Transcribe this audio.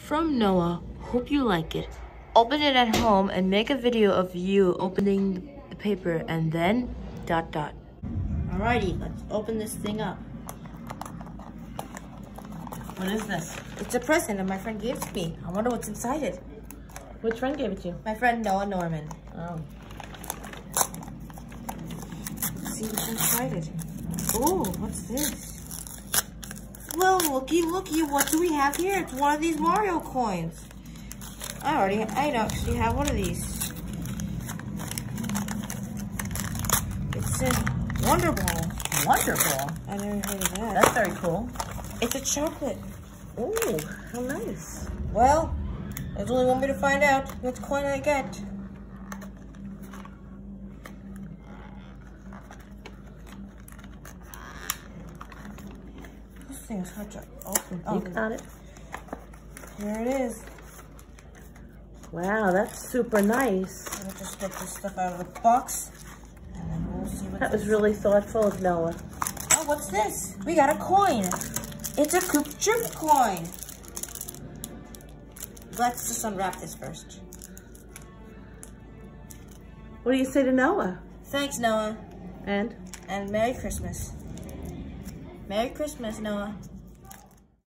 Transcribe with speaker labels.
Speaker 1: From Noah. Hope you like it. Open it at home and make a video of you opening the paper and then ... Alrighty, let's open this thing up.
Speaker 2: What is this?
Speaker 1: It's a present that my friend gave to me. I wonder what's inside it.
Speaker 2: Which friend gave it to you?
Speaker 1: My friend Noah Norman.
Speaker 2: Oh.
Speaker 1: Let's see what's inside it. Oh, what's this? Well, looky, what do we have here? It's one of these Mario coins. I actually have one of these. It says Wonder Ball.
Speaker 2: Wonder Ball?
Speaker 1: I never heard of that.
Speaker 2: That's very cool.
Speaker 1: It's a chocolate.
Speaker 2: Ooh, how nice.
Speaker 1: Well, there's only one way to find out which coin I get. This thing is hard to open.
Speaker 2: You got it.
Speaker 1: Here it is.
Speaker 2: Wow, that's super nice.
Speaker 1: Let me just get this stuff out of the box. And then we'll see what
Speaker 2: That was really thoughtful of Noah.
Speaker 1: Oh, what's this? We got a coin. It's a Koopa Troopa coin. Let's just unwrap this first.
Speaker 2: What do you say to Noah?
Speaker 1: Thanks, Noah.
Speaker 2: And?
Speaker 1: And Merry Christmas. Merry Christmas, Noah.